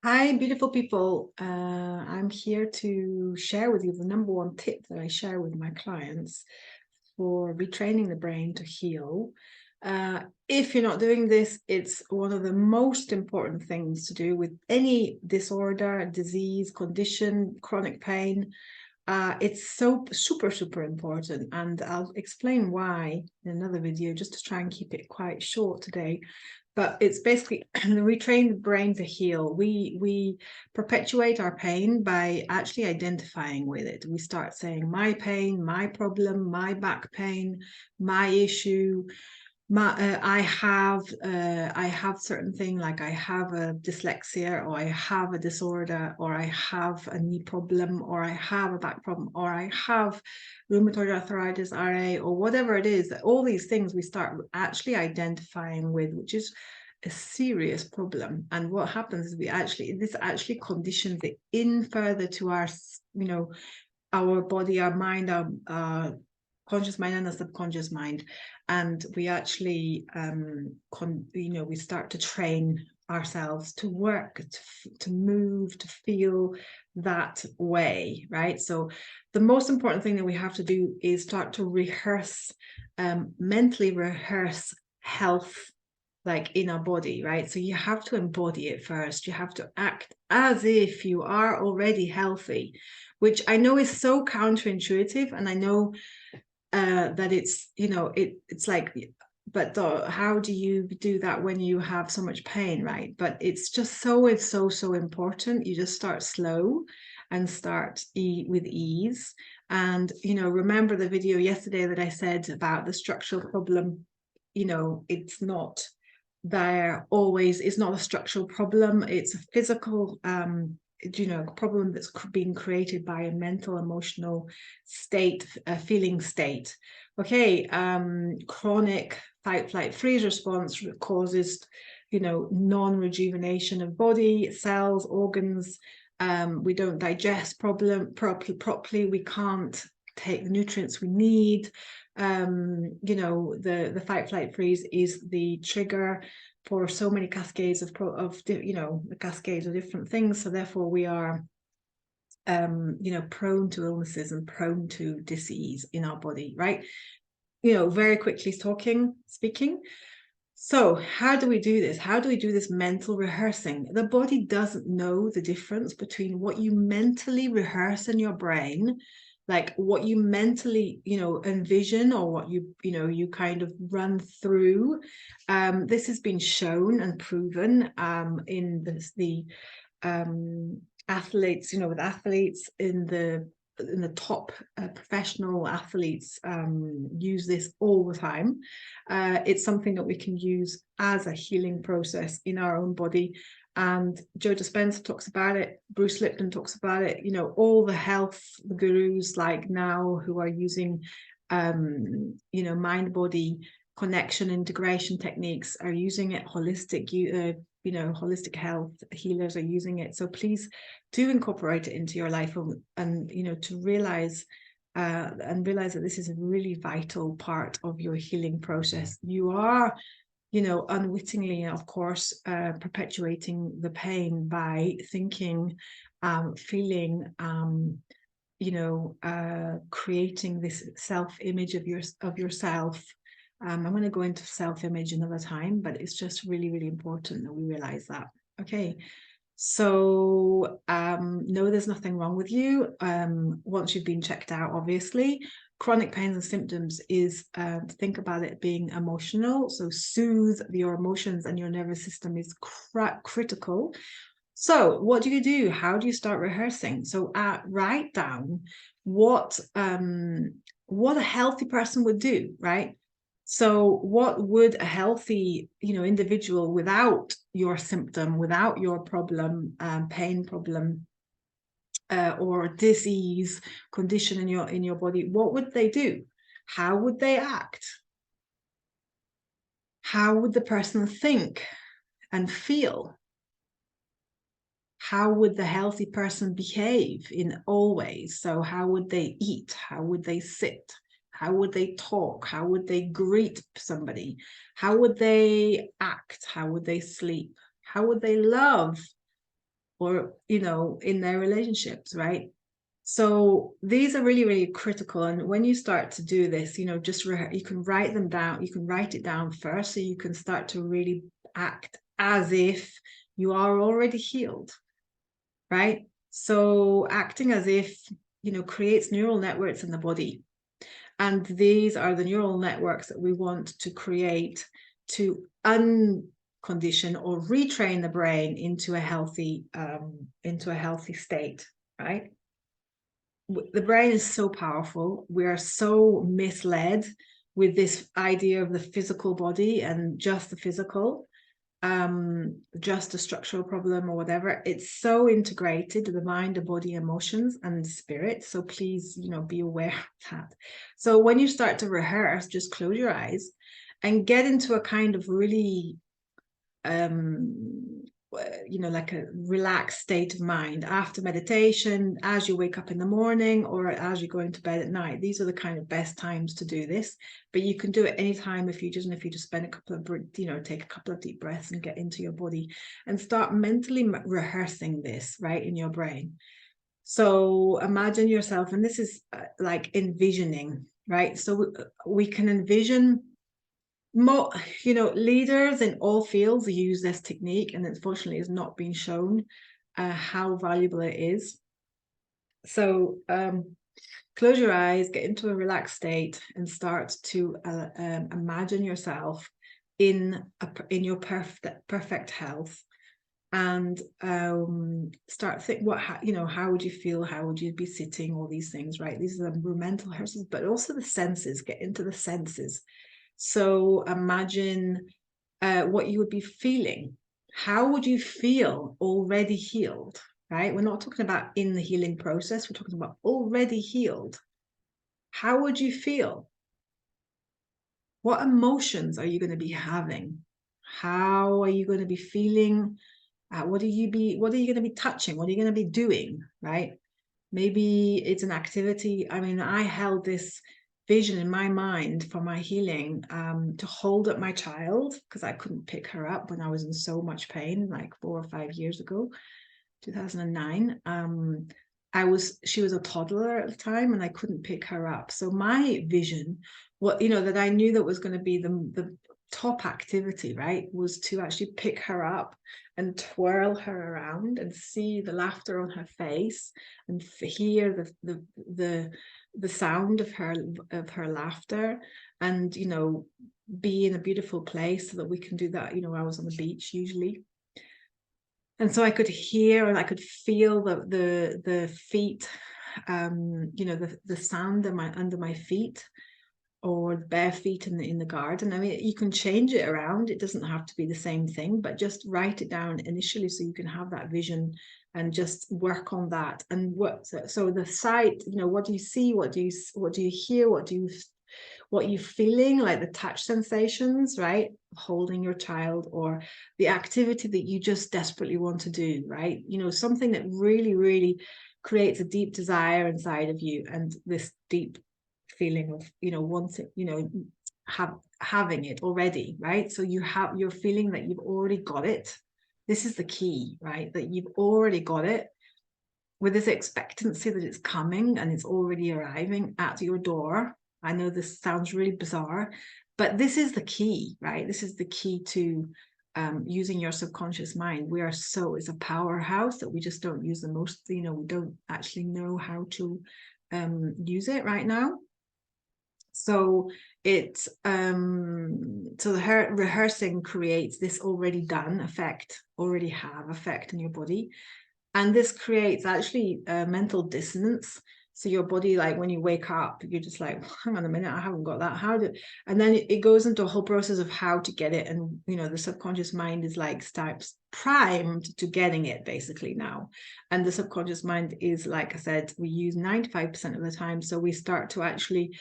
Hi, beautiful people. I'm here to share with you the number one tip that I share with my clients for retraining the brain to heal. If you're not doing this, it's one of the most important things to do with any disorder, disease, condition, chronic pain. It's so super important, and I'll explain why in another video just to try and keep it quite short today. But it's basically we train the brain to heal. We perpetuate our pain by actually identifying with it. We start saying my pain, my problem, my back pain, my issue. I have certain thing, like I have a dyslexia, or I have a disorder, or I have a knee problem, or I have a back problem, or I have rheumatoid arthritis, RA, or whatever it is. All these things we start actually identifying with, which is a serious problem. And what happens is this actually conditions it in further to our, our body, our mind, our conscious mind and the subconscious mind, and we actually we start to train ourselves to work, to move, to feel that way, right? So the most important thing that we have to do is start to rehearse, mentally rehearse health, like in our body, right? So you have to embody it first. You have to act as if you are already healthy, which I know is so counterintuitive, and I know that it's like, but how do you do that when you have so much pain, right? But it's just so important. You just start slow and start with ease. And remember the video yesterday that I said about the structural problem. It's not there always. It's not a structural problem, it's a physical problem that's being created by a mental, emotional state, a feeling state. Okay, chronic fight, flight, freeze response causes non-rejuvenation of body cells, organs. We don't digest properly. We can't take the nutrients we need. The fight, flight, freeze is the trigger for so many cascades of the cascades of different things. So therefore we are prone to illnesses and prone to disease in our body, right? Very quickly speaking. So how do we do this? How do we do this mental rehearsing? The body doesn't know the difference between what you mentally rehearse in your brain, like what you mentally envision, or what you kind of run through. This has been shown and proven in the athletes, with athletes in the top professional athletes use this all the time. It's something that we can use as a healing process in our own body. And Joe Dispenza talks about it, Bruce Lipton talks about it, all the health gurus like now who are using mind-body connection integration techniques are using it. Holistic health healers are using it. So please do incorporate it into your life, and to realize that this is a really vital part of your healing process. You are unwittingly, of course, perpetuating the pain by thinking, feeling, creating this self-image of yourself. I'm going to go into self-image another time, but it's just really important that we realize that. Okay, so no, there's nothing wrong with you once you've been checked out. Obviously, chronic pains and symptoms is think about it being emotional, so soothe your emotions, and your nervous system is critical. So what do you do? How do you start rehearsing? So write down what a healthy person would do, right? So what would a healthy individual without your symptom, without your problem, pain problem, or disease condition in your body, what would they do? How would they act? How would the person think and feel? How would the healthy person behave in all ways? So how would they eat? How would they sit? How would they talk? How would they greet somebody? How would they act? How would they sleep? How would they love? or, you know, in their relationships, right? So these are really, really critical. And when you start to do this, you know, just you can write them down. You can write it down first, so you can start to really act as if you are already healed, right? So acting as if, you know, creates neural networks in the body. And these are the neural networks that we want to create to uncondition or retrain the brain into a healthy state, right? The brain is so powerful. We are so misled with this idea of the physical body and just the physical, just a structural problem or whatever. It's so integrated, the mind, the body, emotions, and spirit. So please, you know, be aware of that. So when you start to rehearse, just close your eyes and get into a kind of really you know, like a relaxed state of mind after meditation, as you wake up in the morning, or as you're going to bed at night. These are the kind of best times to do this, but you can do it anytime if you just spend a couple of, you know, take a couple of deep breaths and get into your body and start mentally rehearsing this right in your brain. So imagine yourself, and this is like envisioning, right? So we can envision you know, leaders in all fields use this technique, and unfortunately it's not been shown how valuable it is. So close your eyes, get into a relaxed state, and start to imagine yourself in your perfect health, and start think you know, how would you feel, how would you be sitting, all these things, right? These are the mental rehearsals, but also the senses. Get into the senses. So imagine what you would be feeling. How would you feel already healed, right? We're not talking about in the healing process. We're talking about already healed. How would you feel? What emotions are you going to be having? How are you going to be feeling? What are you going to be touching? What are you going to be doing, right? Maybe it's an activity. I mean, I held this vision in my mind for my healing, to hold up my child, because I couldn't pick her up when I was in so much pain, like 4 or 5 years ago, 2009. She was a toddler at the time, and I couldn't pick her up. So my vision, what, you know, that I knew that was going to be the top activity, right, was to actually pick her up and twirl her around and see the laughter on her face and hear the sound of her laughter, and, you know, be in a beautiful place so that we can do that. You know, I was on the beach usually, and so I could hear and I could feel the feet, you know, the sand under my feet, or bare feet in the garden. I mean, you can change it around. It doesn't have to be the same thing, but just write it down initially so you can have that vision and just work on that. And so the sight, you know, what do you see? What do you hear? What you're feeling, like the touch sensations, right? Holding your child, or the activity that you just desperately want to do, right? You know, something that really, really creates a deep desire inside of you, and this deep feeling of, you know, wanting, you know, having it already, right? So you're feeling that you've already got it. This is the key, right? That you've already got it, with this expectancy that it's coming and it's already arriving at your door. I know this sounds really bizarre, but this is the key, right? This is the key to using your subconscious mind. It's a powerhouse that we just don't use the most, you know, we don't actually know how to use it right now. So the rehearsing creates this already done effect, already have effect in your body. And this creates actually a mental dissonance. So your body, like when you wake up, you're just like, hang on a minute, I haven't got that. And then it goes into a whole process of how to get it. And, you know, the subconscious mind is like starts primed to getting it basically now. And the subconscious mind is, like I said, we use 95% of the time. So we start to actually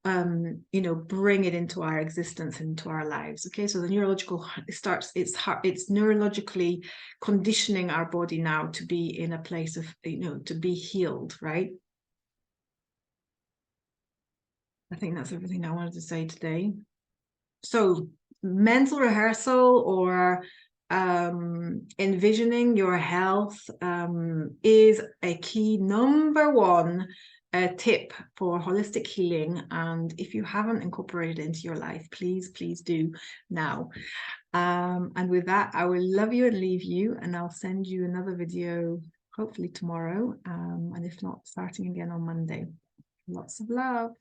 you know, bring it into our existence, into our lives. Okay, so the neurological it's neurologically conditioning our body now to be in a place of, you know, to be healed, right? I think that's everything I wanted to say today. So mental rehearsal, or envisioning your health is a key number one tip for holistic healing. And if you haven't incorporated it into your life, please do now. And with that, I will love you and leave you, and I'll send you another video hopefully tomorrow, and if not, starting again on Monday. Lots of love.